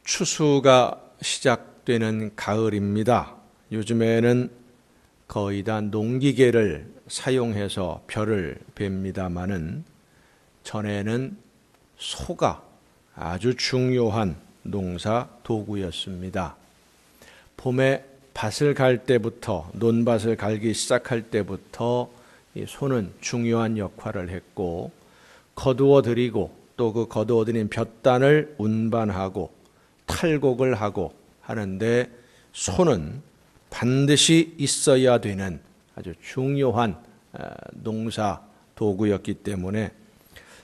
추수가 시작되는 가을입니다. 요즘에는 거의 다 농기계를 사용해서 벼를 뱁니다마는 전에는 소가 아주 중요한 농사 도구였습니다. 봄에 밭을 갈 때부터, 논밭을 갈기 시작할 때부터 이 소는 중요한 역할을 했고, 거두어들이고 또 그 거두어들인 볕단을 운반하고 탈곡을 하고 하는데 소는 반드시 있어야 되는 아주 중요한 농사 도구였기 때문에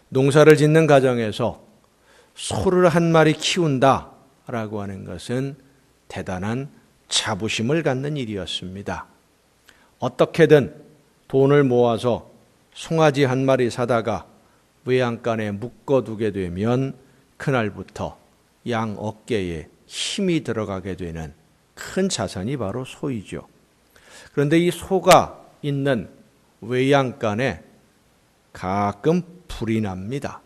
농사를 짓는 과정에서 소를 한 마리 키운다라고 하는 것은 대단한 자부심을 갖는 일이었습니다. 어떻게든 돈을 모아서 송아지 한 마리 사다가 외양간에 묶어두게 되면 그날부터 양 어깨에 힘이 들어가게 되는 큰 자산이 바로 소이죠. 그런데 이 소가 있는 외양간에 가끔 불이 납니다.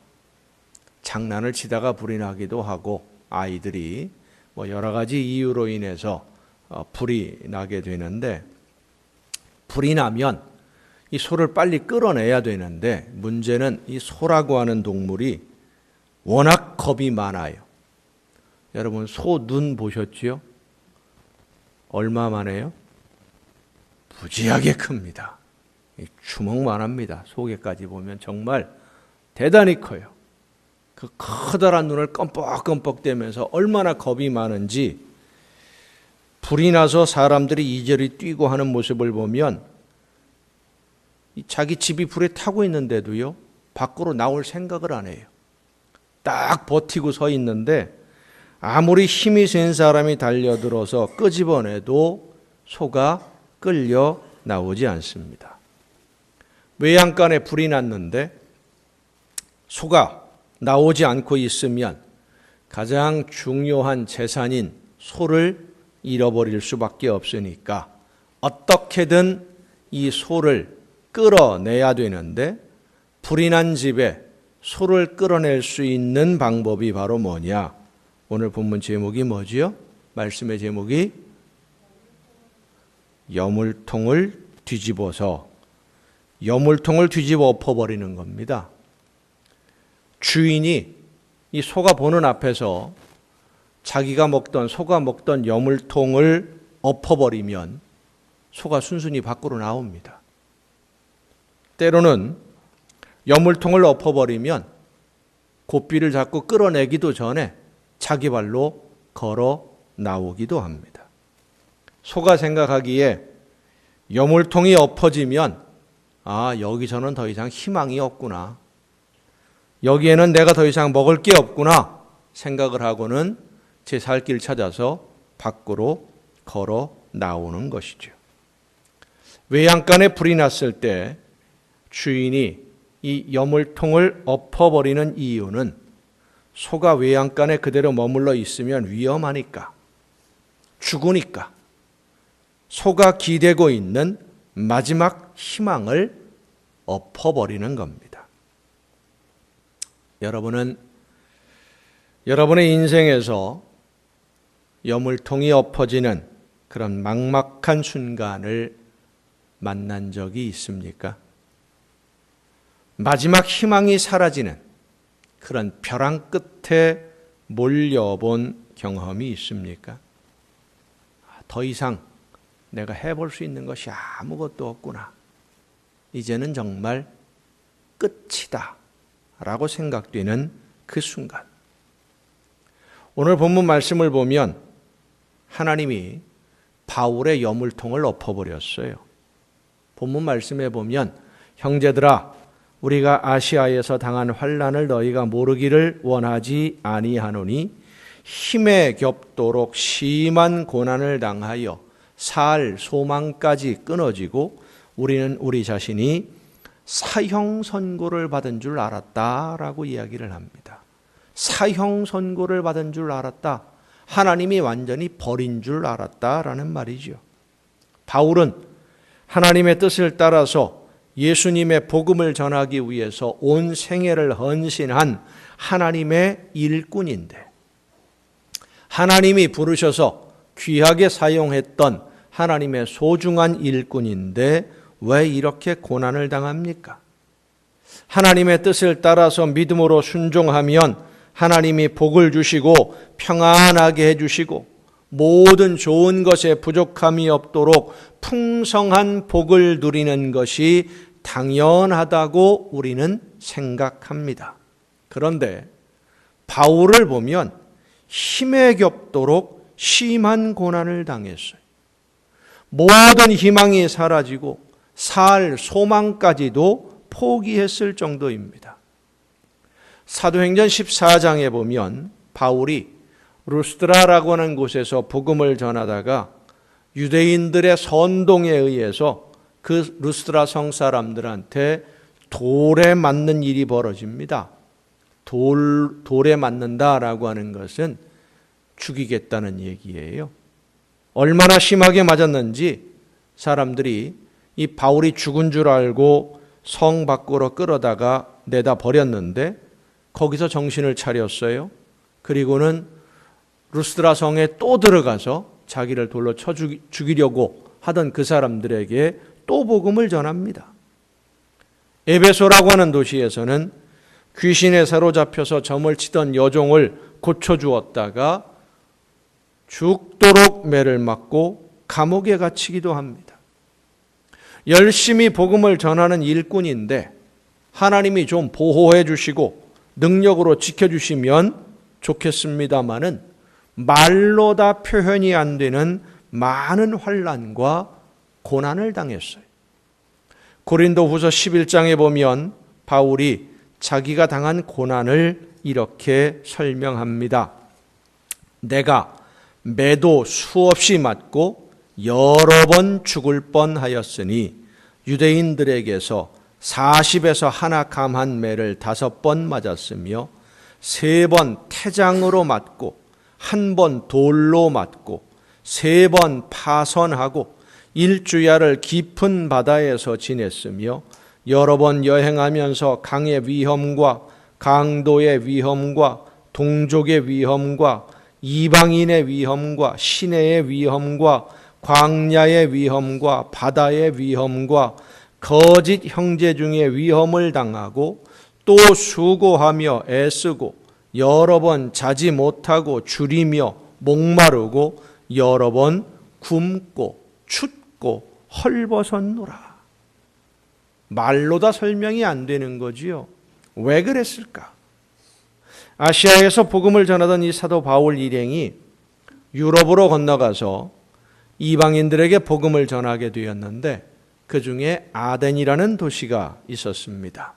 장난을 치다가 불이 나기도 하고 아이들이 여러 가지 이유로 인해서 불이 나게 되는데, 불이 나면 이 소를 빨리 끌어내야 되는데 문제는 이 소라고 하는 동물이 워낙 겁이 많아요. 여러분 소 눈 보셨지요? 얼마만해요? 무지하게 큽니다. 주먹만합니다. 속에까지 보면 정말 대단히 커요. 그 커다란 눈을 껌뻑껌뻑대면서 얼마나 겁이 많은지, 불이 나서 사람들이 이리저리 뛰고 하는 모습을 보면 자기 집이 불에 타고 있는데도요 밖으로 나올 생각을 안 해요. 딱 버티고 서 있는데 아무리 힘이 센 사람이 달려들어서 끄집어내도 소가 끌려 나오지 않습니다. 외양간에 불이 났는데 소가 나오지 않고 있으면 가장 중요한 재산인 소를 잃어버릴 수밖에 없으니까 어떻게든 이 소를 끌어내야 되는데, 불이 난 집에 소를 끌어낼 수 있는 방법이 바로 뭐냐? 오늘 본문 제목이 뭐지요? 말씀의 제목이 여물통을 뒤집어서, 여물통을 뒤집어 엎어버리는 겁니다. 주인이 이 소가 보는 앞에서 소가 먹던 여물통을 엎어버리면 소가 순순히 밖으로 나옵니다. 때로는 여물통을 엎어버리면 고삐를 잡고 끌어내기도 전에 자기 발로 걸어 나오기도 합니다. 소가 생각하기에 여물통이 엎어지면 여기서는 더 이상 희망이 없구나, 여기에는 내가 더 이상 먹을 게 없구나 생각을 하고는 제 살 길 찾아서 밖으로 걸어 나오는 것이죠. 외양간에 불이 났을 때 주인이 이 여물통을 엎어버리는 이유는 소가 외양간에 그대로 머물러 있으면 위험하니까, 죽으니까 소가 기대고 있는 마지막 희망을 엎어버리는 겁니다. 여러분은 여러분의 인생에서 여물통이 엎어지는 그런 막막한 순간을 만난 적이 있습니까? 마지막 희망이 사라지는 그런 벼랑 끝에 몰려본 경험이 있습니까? 더 이상 내가 해볼 수 있는 것이 아무것도 없구나, 이제는 정말 끝이다 라고 생각되는 그 순간, 오늘 본문 말씀을 보면 하나님이 바울의 여물통을 엎어버렸어요. 본문 말씀에 보면 형제들아, 우리가 아시아에서 당한 환난을 너희가 모르기를 원하지 아니하노니 힘에 겹도록 심한 고난을 당하여 살 소망까지 끊어지고 우리는 우리 자신이 사형 선고를 받은 줄 알았다라고 이야기를 합니다. 사형 선고를 받은 줄 알았다. 하나님이 완전히 버린 줄 알았다라는 말이죠. 바울은 하나님의 뜻을 따라서 예수님의 복음을 전하기 위해서 온 생애를 헌신한 하나님의 일꾼인데, 하나님이 부르셔서 귀하게 사용했던 하나님의 소중한 일꾼인데 왜 이렇게 고난을 당합니까? 하나님의 뜻을 따라서 믿음으로 순종하면 하나님이 복을 주시고 평안하게 해주시고 모든 좋은 것에 부족함이 없도록 풍성한 복을 누리는 것이 당연하다고 우리는 생각합니다. 그런데 바울을 보면 힘에 겹도록 심한 고난을 당했어요. 모든 희망이 사라지고 살 소망까지도 포기했을 정도입니다. 사도행전 14장에 보면 바울이 루스드라라고 하는 곳에서 복음을 전하다가 유대인들의 선동에 의해서 그 루스드라 성 사람들한테 돌에 맞는 일이 벌어집니다. 돌에 맞는다라고 하는 것은 죽이겠다는 얘기예요. 얼마나 심하게 맞았는지 사람들이 이 바울이 죽은 줄 알고 성 밖으로 끌어다가 내다 버렸는데 거기서 정신을 차렸어요. 그리고는 루스드라 성에 또 들어가서 자기를 돌로 쳐 죽이려고 하던 그 사람들에게 또 복음을 전합니다. 에베소라고 하는 도시에서는 귀신에 사로잡혀서 점을 치던 여종을 고쳐주었다가 죽도록 매를 맞고 감옥에 갇히기도 합니다. 열심히 복음을 전하는 일꾼인데 하나님이 좀 보호해 주시고 능력으로 지켜주시면 좋겠습니다마는 말로 다 표현이 안 되는 많은 환난과 고난을 당했어요. 고린도후서 11장에 보면 바울이 자기가 당한 고난을 이렇게 설명합니다. 내가 매도 수없이 맞고 여러 번 죽을 뻔하였으니 유대인들에게서 40에서 하나 감한 매를 5번 맞았으며 3번 태장으로 맞고 1번 돌로 맞고 3번 파선하고 1주야를 깊은 바다에서 지냈으며 여러 번 여행하면서 강의 위험과 강도의 위험과 동족의 위험과 이방인의 위험과 시내의 위험과 광야의 위험과 바다의 위험과 거짓 형제 중에 위험을 당하고 또 수고하며 애쓰고 여러 번 자지 못하고 줄이며 목마르고 여러 번 굶고 춥고 헐벗었노라. 말로 다 설명이 안 되는 거지요. 왜 그랬을까? 아시아에서 복음을 전하던 이 사도 바울 일행이 유럽으로 건너가서 이방인들에게 복음을 전하게 되었는데 그 중에 아덴이라는 도시가 있었습니다.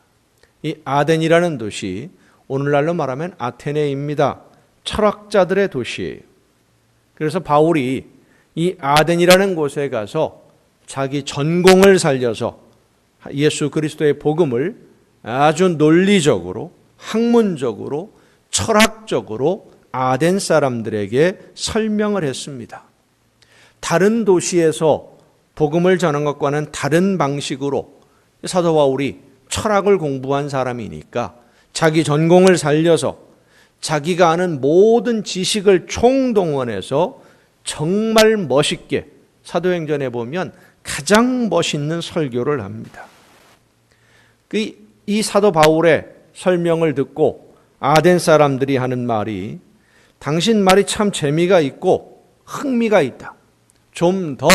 이 아덴이라는 도시, 오늘날로 말하면 아테네입니다. 철학자들의 도시예요. 그래서 바울이 이 아덴이라는 곳에 가서 자기 전공을 살려서 예수 그리스도의 복음을 아주 논리적으로, 학문적으로, 철학적으로 아덴 사람들에게 설명을 했습니다. 다른 도시에서 복음을 전한 것과는 다른 방식으로 사도 바울이 철학을 공부한 사람이니까 자기 전공을 살려서 자기가 아는 모든 지식을 총동원해서 정말 멋있게 사도행전에 보면 가장 멋있는 설교를 합니다. 이 사도 바울의 설명을 듣고 아덴 사람들이 하는 말이 당신 말이 참 재미가 있고 흥미가 있다. 좀 더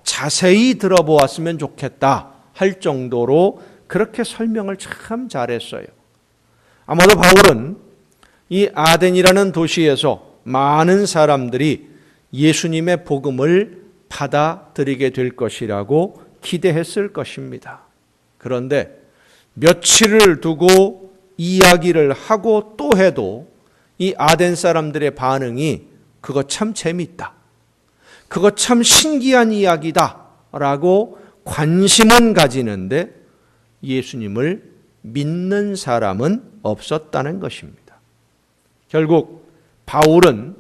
자세히 들어보았으면 좋겠다 할 정도로 그렇게 설명을 참 잘했어요. 아마도 바울은 이 아덴이라는 도시에서 많은 사람들이 예수님의 복음을 받아들이게 될 것이라고 기대했을 것입니다. 그런데 며칠을 두고 이야기를 하고 또 해도 이 아덴 사람들의 반응이 그거 참 재밌다. 그거 참 신기한 이야기다 라고 관심은 가지는데 예수님을 믿는 사람은 없었다는 것입니다. 결국 바울은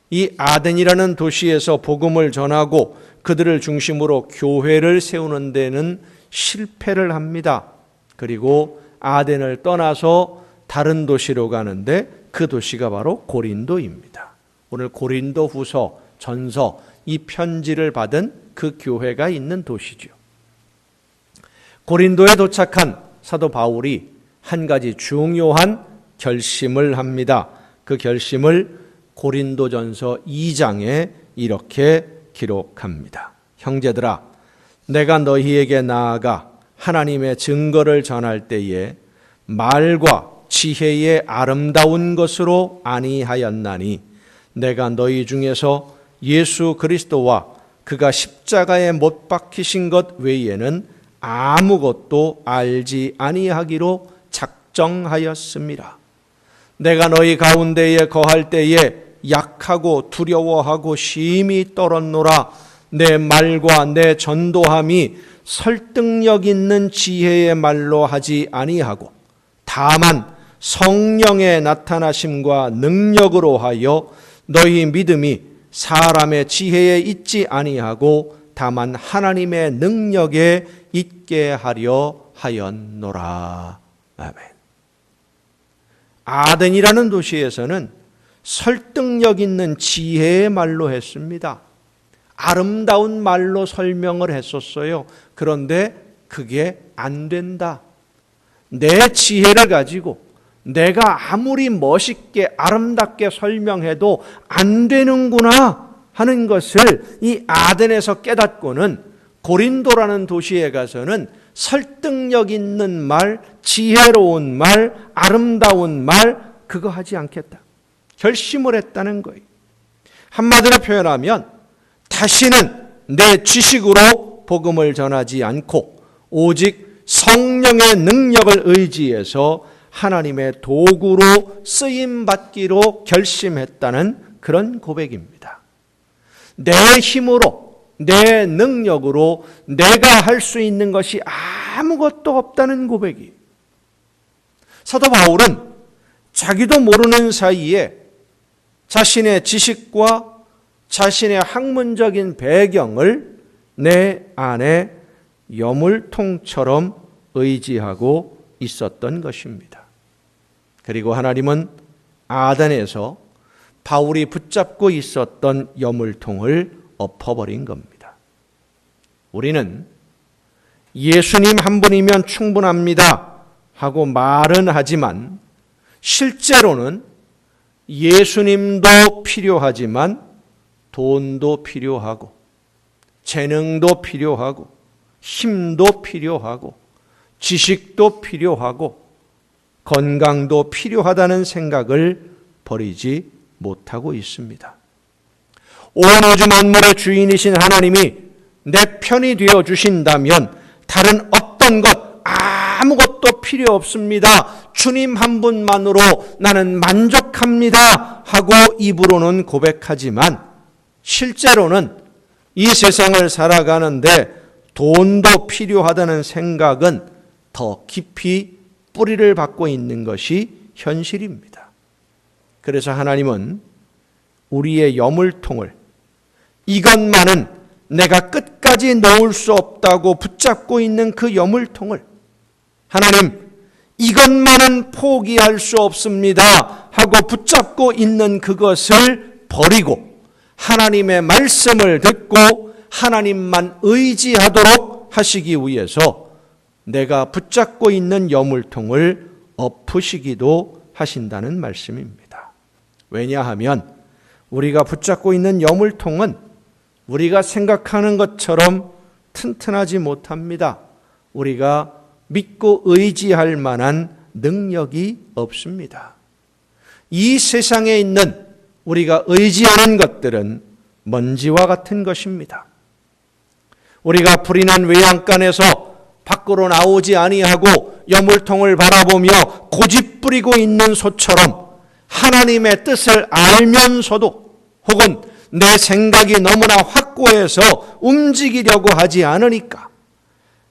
이 아덴이라는 도시에서 복음을 전하고 그들을 중심으로 교회를 세우는 데는 실패를 합니다. 그리고 아덴을 떠나서 다른 도시로 가는데 그 도시가 바로 고린도입니다. 오늘 고린도후서, 전서 이 편지를 받은 그 교회가 있는 도시죠. 고린도에 도착한 사도 바울이 한 가지 중요한 결심을 합니다. 그 결심을 고린도전서 2장에 이렇게 기록합니다. 형제들아, 내가 너희에게 나아가 하나님의 증거를 전할 때에 말과 지혜의 아름다운 것으로 아니하였나니 내가 너희 중에서 예수 그리스도와 그가 십자가에 못 박히신 것 외에는 아무것도 알지 아니하기로 작정하였습니다. 내가 너희 가운데에 거할 때에 약하고 두려워하고 심히 떨었노라. 내 말과 내 전도함이 설득력 있는 지혜의 말로 하지 아니하고 다만 성령의 나타나심과 능력으로 하여 너희 믿음이 사람의 지혜에 있지 아니하고 다만 하나님의 능력에 있게 하려 하였노라. 아멘. 아덴이라는 도시에서는 설득력 있는 지혜의 말로 했습니다. 아름다운 말로 설명을 했었어요. 그런데 그게 안 된다. 내 지혜를 가지고 내가 아무리 멋있게 아름답게 설명해도 안 되는구나 하는 것을 이 아덴에서 깨닫고는 고린도라는 도시에 가서는 설득력 있는 말, 지혜로운 말, 아름다운 말 그거 하지 않겠다. 결심을 했다는 거예요. 한마디로 표현하면 다시는 내 지식으로 복음을 전하지 않고 오직 성령의 능력을 의지해서 하나님의 도구로 쓰임받기로 결심했다는 그런 고백입니다. 내 힘으로 내 능력으로 내가 할 수 있는 것이 아무것도 없다는 고백이. 사도 바울은 자기도 모르는 사이에 자신의 지식과 자신의 학문적인 배경을 내 안에 여물통처럼 의지하고 있었던 것입니다. 그리고 하나님은 아덴에서 바울이 붙잡고 있었던 여물통을 엎어버린 겁니다. 우리는 예수님 한 분이면 충분합니다 하고 말은 하지만 실제로는 예수님도 필요하지만 돈도 필요하고 재능도 필요하고 힘도 필요하고 지식도 필요하고 건강도 필요하다는 생각을 버리지 못하고 있습니다. 온 우주 만물의 주인이신 하나님이 내 편이 되어 주신다면 다른 어떤 것 아무것도 필요 없습니다. 주님 한 분만으로 나는 만족합니다 하고 입으로는 고백하지만 실제로는 이 세상을 살아가는데 돈도 필요하다는 생각은 더 깊이 뿌리를 받고 있는 것이 현실입니다. 그래서 하나님은 우리의 여물통을 이것만은 내가 끝까지 놓을 수 없다고 붙잡고 있는 그 여물통을 하나님 이것만은 포기할 수 없습니다 하고 붙잡고 있는 그것을 버리고 하나님의 말씀을 듣고 하나님만 의지하도록 하시기 위해서 내가 붙잡고 있는 여물통을 엎으시기도 하신다는 말씀입니다. 왜냐하면 우리가 붙잡고 있는 여물통은 우리가 생각하는 것처럼 튼튼하지 못합니다. 우리가 믿고 의지할 만한 능력이 없습니다. 이 세상에 있는 우리가 의지하는 것들은 먼지와 같은 것입니다. 우리가 불이 난 외양간에서 밖으로 나오지 아니하고 여물통을 바라보며 고집부리고 있는 소처럼 하나님의 뜻을 알면서도 혹은 내 생각이 너무나 확고해서 움직이려고 하지 않으니까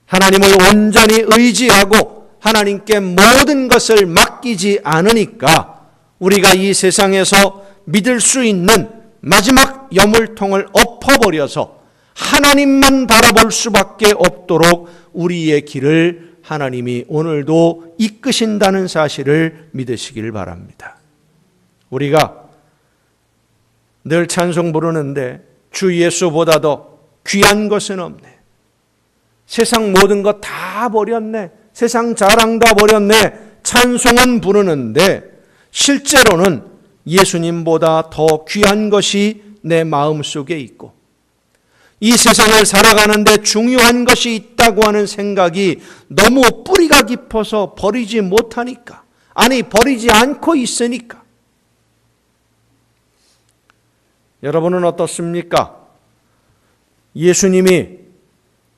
하나님을 온전히 의지하고 하나님께 모든 것을 맡기지 않으니까 우리가 이 세상에서 믿을 수 있는 마지막 여물통을 엎어버려서 하나님만 바라볼 수밖에 없도록 우리의 길을 하나님이 오늘도 이끄신다는 사실을 믿으시길 바랍니다. 우리가 늘 찬송 부르는데 주 예수보다도 귀한 것은 없네. 세상 모든 것 다 버렸네. 세상 자랑 다 버렸네. 찬송은 부르는데 실제로는 예수님보다 더 귀한 것이 내 마음속에 있고 이 세상을 살아가는데 중요한 것이 있다고 하는 생각이 너무 뿌리가 깊어서 버리지 못하니까, 아니 버리지 않고 있으니까. 여러분은 어떻습니까? 예수님이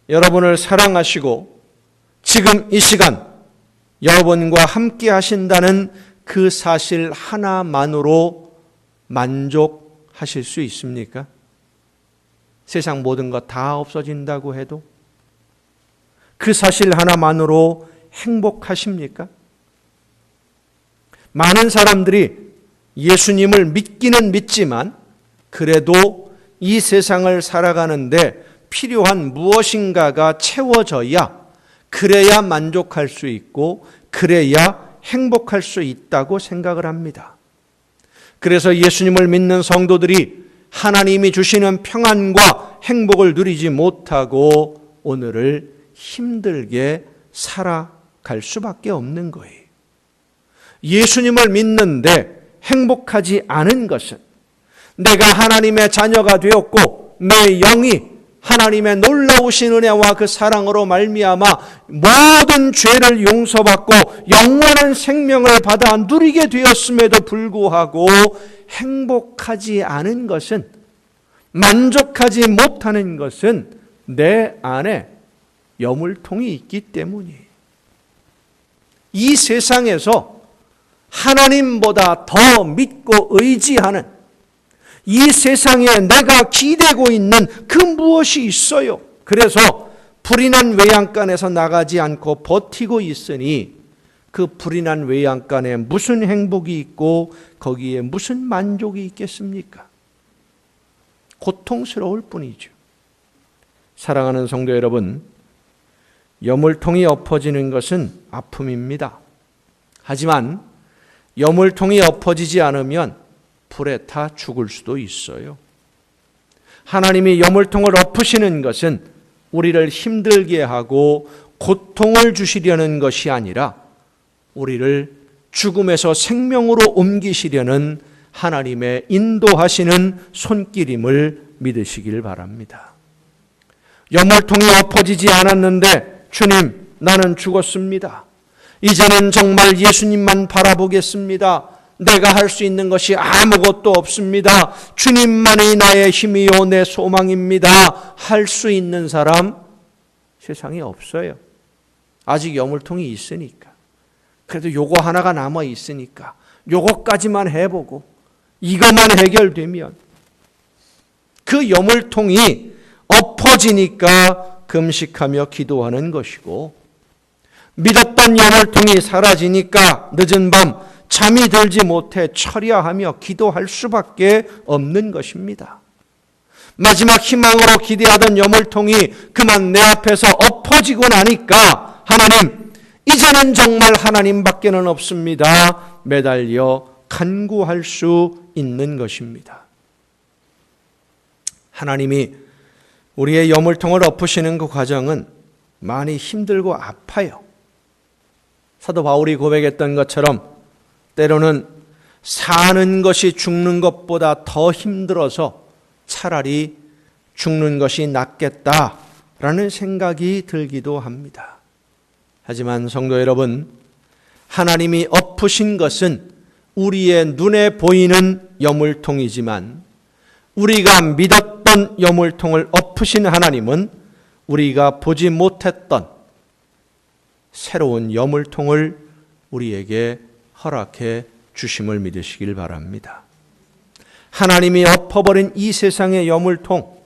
여러분을 사랑하시고 지금 이 시간 여러분과 함께 하신다는 그 사실 하나만으로 만족하실 수 있습니까? 세상 모든 것 다 없어진다고 해도 그 사실 하나만으로 행복하십니까? 많은 사람들이 예수님을 믿기는 믿지만 그래도 이 세상을 살아가는데 필요한 무엇인가가 채워져야, 그래야 만족할 수 있고 그래야 행복할 수 있다고 생각을 합니다. 그래서 예수님을 믿는 성도들이 하나님이 주시는 평안과 행복을 누리지 못하고 오늘을 힘들게 살아갈 수밖에 없는 거예요. 예수님을 믿는데 행복하지 않은 것은 내가 하나님의 자녀가 되었고 내 영이 하나님의 놀라우신 은혜와 그 사랑으로 말미암아 모든 죄를 용서받고 영원한 생명을 받아 누리게 되었음에도 불구하고 행복하지 않은 것은, 만족하지 못하는 것은 내 안에 여물통이 있기 때문이에요. 이 세상에서 하나님보다 더 믿고 의지하는, 이 세상에 내가 기대고 있는 그 무엇이 있어요. 그래서 불이 난 외양간에서 나가지 않고 버티고 있으니 그 불이 난 외양간에 무슨 행복이 있고 거기에 무슨 만족이 있겠습니까? 고통스러울 뿐이죠. 사랑하는 성도 여러분, 여물통이 엎어지는 것은 아픔입니다. 하지만 여물통이 엎어지지 않으면 불에 타 죽을 수도 있어요. 하나님이 여물통을 엎으시는 것은 우리를 힘들게 하고 고통을 주시려는 것이 아니라 우리를 죽음에서 생명으로 옮기시려는 하나님의 인도하시는 손길임을 믿으시길 바랍니다. 여물통이 엎어지지 않았는데 주님, 나는 죽었습니다. 이제는 정말 예수님만 바라보겠습니다. 내가 할 수 있는 것이 아무것도 없습니다. 주님만이 나의 힘이요 내 소망입니다. 할 수 있는 사람 세상에 없어요. 아직 여물통이 있으니까. 그래도 요거 하나가 남아 있으니까 요거까지만 해보고 이것만 해결되면, 그 여물통이 엎어지니까 금식하며 기도하는 것이고, 믿었던 여물통이 사라지니까 늦은 밤 잠이 들지 못해 철야하며 기도할 수밖에 없는 것입니다. 마지막 희망으로 기대하던 여물통이 그만 내 앞에서 엎어지고 나니까 하나님, 이제는 정말 하나님밖에는 없습니다. 매달려 간구할 수 있는 것입니다. 하나님이 우리의 여물통을 엎으시는 그 과정은 많이 힘들고 아파요. 사도 바울이 고백했던 것처럼 때로는 사는 것이 죽는 것보다 더 힘들어서 차라리 죽는 것이 낫겠다라는 생각이 들기도 합니다. 하지만 성도 여러분, 하나님이 엎으신 것은 우리의 눈에 보이는 여물통이지만 우리가 믿었던 여물통을 엎으신 하나님은 우리가 보지 못했던 새로운 여물통을 우리에게 허락해 주심을 믿으시길 바랍니다. 하나님이 엎어버린 이 세상의 여물통,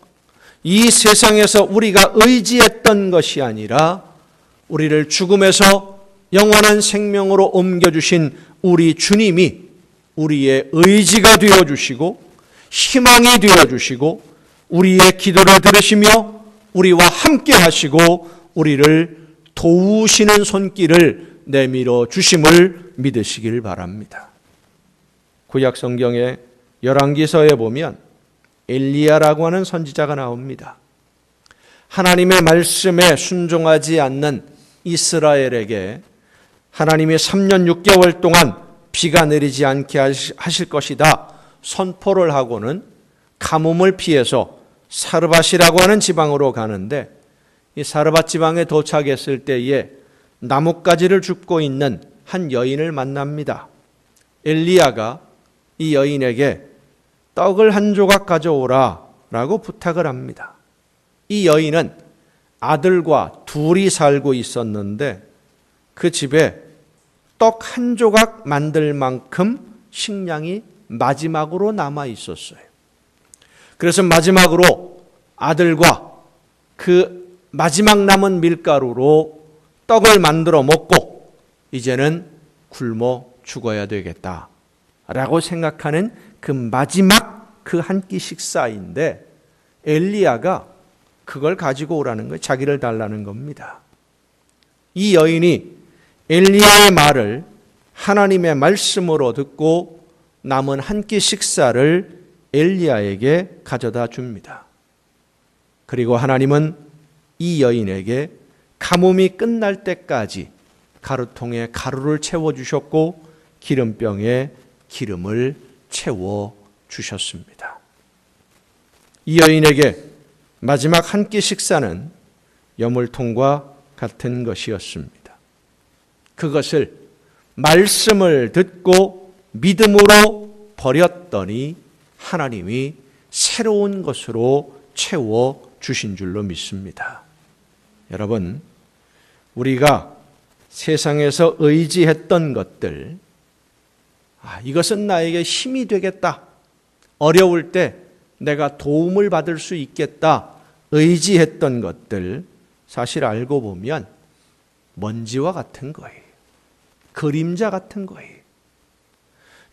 이 세상에서 우리가 의지했던 것이 아니라 우리를 죽음에서 영원한 생명으로 옮겨주신 우리 주님이 우리의 의지가 되어주시고 희망이 되어주시고 우리의 기도를 들으시며 우리와 함께 하시고 우리를 도우시는 손길을 내밀어 주심을 믿으시길 바랍니다. 구약 성경의 열왕기서에 보면 엘리야라고 하는 선지자가 나옵니다. 하나님의 말씀에 순종하지 않는 이스라엘에게 하나님이 3년 6개월 동안 비가 내리지 않게 하실 것이다 선포를 하고는 가뭄을 피해서 사르밧이라고 하는 지방으로 가는데, 이 사르밧 지방에 도착했을 때에 나뭇가지를 줍고 있는 한 여인을 만납니다. 엘리야가 이 여인에게 떡을 한 조각 가져오라 라고 부탁을 합니다. 이 여인은 아들과 둘이 살고 있었는데 그 집에 떡 한 조각 만들 만큼 식량이 마지막으로 남아 있었어요. 그래서 마지막으로 아들과 그 마지막 남은 밀가루로 떡을 만들어 먹고 이제는 굶어 죽어야 되겠다 라고 생각하는 그 마지막 그 한 끼 식사인데, 엘리야가 그걸 가지고 오라는 거예요. 자기를 달라는 겁니다. 이 여인이 엘리야의 말을 하나님의 말씀으로 듣고 남은 한 끼 식사를 엘리야에게 가져다 줍니다. 그리고 하나님은 이 여인에게 가뭄이 끝날 때까지 가루통에 가루를 채워주셨고 기름병에 기름을 채워주셨습니다. 이 여인에게 마지막 한 끼 식사는 여물통과 같은 것이었습니다. 그것을 말씀을 듣고 믿음으로 버렸더니 하나님이 새로운 것으로 채워주신 줄로 믿습니다. 여러분, 우리가 세상에서 의지했던 것들, 이것은 나에게 힘이 되겠다, 어려울 때 내가 도움을 받을 수 있겠다 의지했던 것들, 사실 알고 보면 먼지와 같은 거예요. 그림자 같은 거예요.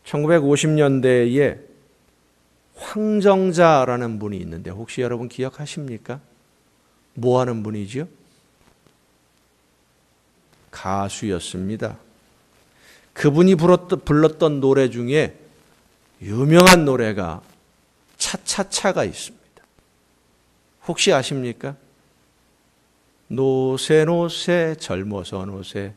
1950년대에 황정자라는 분이 있는데 혹시 여러분 기억하십니까? 뭐 하는 분이죠? 가수였습니다. 그분이 불렀던 노래 중에 유명한 노래가 차차차가 있습니다. 혹시 아십니까? 노세 노세 젊어서 노세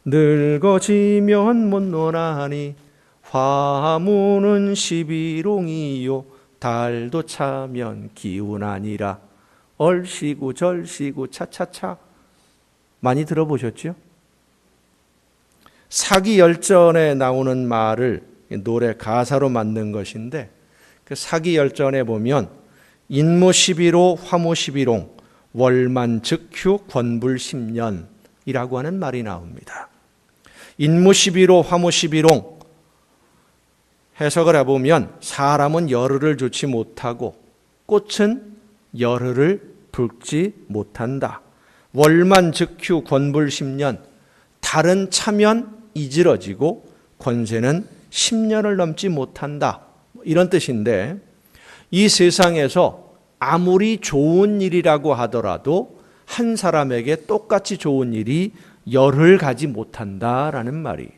늙어지면 못 노나니 화무는 시비롱이요 달도 차면 기운 아니라 얼씨구 절씨구 차차차. 많이 들어보셨죠? 사기열전에 나오는 말을 노래 가사로 만든 것인데, 그 사기열전에 보면 인무시비로 화무시비롱 월만즉휴 권불십년이라고 하는 말이 나옵니다. 인무시비로 화무시비롱 해석을 해보면 사람은 열흘을 좋지 못하고 꽃은 열흘을 붉지 못한다. 월만즉휴 권불십년, 달은 차면 이지러지고 권세는 10년을 넘지 못한다. 이런 뜻인데, 이 세상에서 아무리 좋은 일이라고 하더라도 한 사람에게 똑같이 좋은 일이 열흘 가지 못한다라는 말이,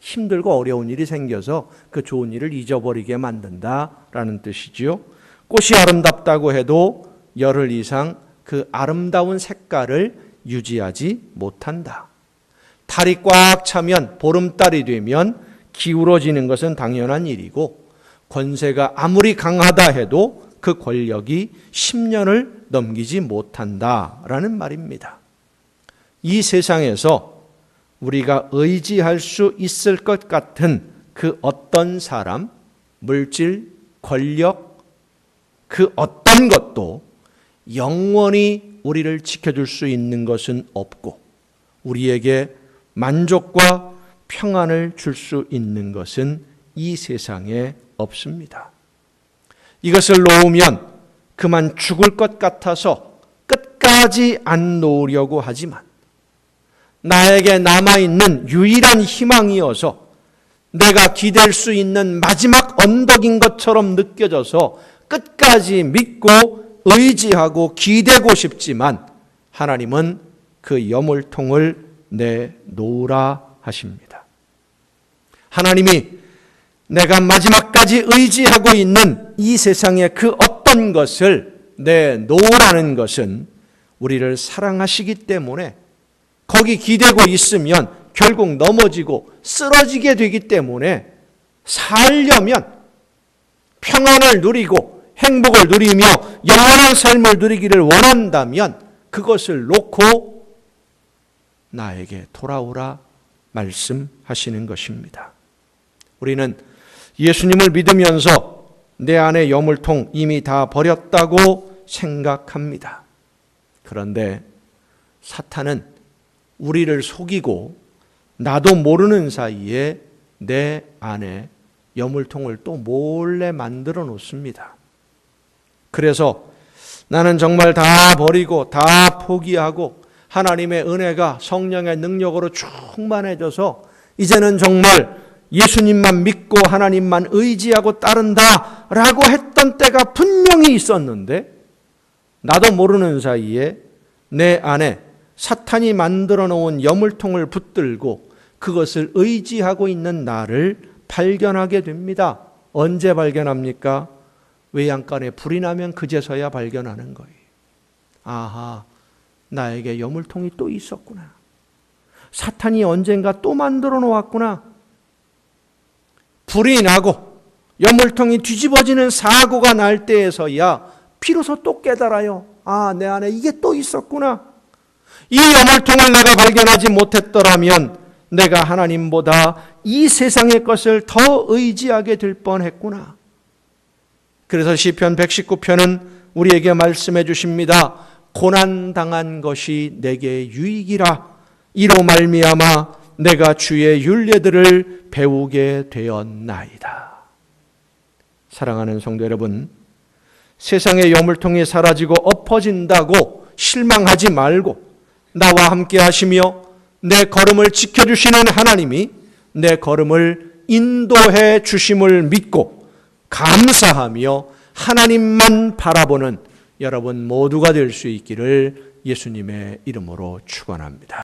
힘들고 어려운 일이 생겨서 그 좋은 일을 잊어버리게 만든다라는 뜻이지요. 꽃이 아름답다고 해도 열흘 이상 그 아름다운 색깔을 유지하지 못한다. 달이 꽉 차면, 보름달이 되면 기울어지는 것은 당연한 일이고, 권세가 아무리 강하다 해도 그 권력이 10년을 넘기지 못한다라는 말입니다. 이 세상에서 우리가 의지할 수 있을 것 같은 그 어떤 사람, 물질, 권력, 그 어떤 것도 영원히 우리를 지켜줄 수 있는 것은 없고, 우리에게 만족과 평안을 줄 수 있는 것은 이 세상에 없습니다. 이것을 놓으면 그만 죽을 것 같아서 끝까지 안 놓으려고 하지만, 나에게 남아있는 유일한 희망이어서 내가 기댈 수 있는 마지막 언덕인 것처럼 느껴져서 끝까지 믿고 의지하고 기대고 싶지만, 하나님은 그 여물통을 내놓으라 하십니다. 하나님이 내가 마지막까지 이제까지 의지하고 있는 이 세상의 그 어떤 것을 내놓으라는 것은 우리를 사랑하시기 때문에 거기 기대고 있으면 결국 넘어지고 쓰러지게 되기 때문에 살려면 평안을 누리고 행복을 누리며 영원한 삶을 누리기를 원한다면 그것을 놓고 나에게 돌아오라 말씀하시는 것입니다. 우리는 예수님을 믿으면서 내 안에 여물통 이미 다 버렸다고 생각합니다. 그런데 사탄은 우리를 속이고 나도 모르는 사이에 내 안에 여물통을 또 몰래 만들어 놓습니다. 그래서 나는 정말 다 버리고 다 포기하고 하나님의 은혜가 성령의 능력으로 충만해져서 이제는 정말 예수님만 믿고 하나님만 의지하고 따른다라고 했던 때가 분명히 있었는데 나도 모르는 사이에 내 안에 사탄이 만들어 놓은 여물통을 붙들고 그것을 의지하고 있는 나를 발견하게 됩니다. 언제 발견합니까? 외양간에 불이 나면 그제서야 발견하는 거예요. 아하, 나에게 여물통이 또 있었구나. 사탄이 언젠가 또 만들어 놓았구나. 불이 나고 여물통이 뒤집어지는 사고가 날 때에서야 비로소 또 깨달아요. 아, 내 안에 이게 또 있었구나. 이 여물통을 내가 발견하지 못했더라면 내가 하나님보다 이 세상의 것을 더 의지하게 될 뻔했구나. 그래서 시편 119편은 우리에게 말씀해 주십니다. 고난당한 것이 내게 유익이라. 이로 말미암아 내가 주의 율례들을 배우게 되었나이다. 사랑하는 성도 여러분, 세상의 여물통이 사라지고 엎어진다고 실망하지 말고 나와 함께 하시며 내 걸음을 지켜주시는 하나님이 내 걸음을 인도해 주심을 믿고 감사하며 하나님만 바라보는 여러분 모두가 될 수 있기를 예수님의 이름으로 축원합니다.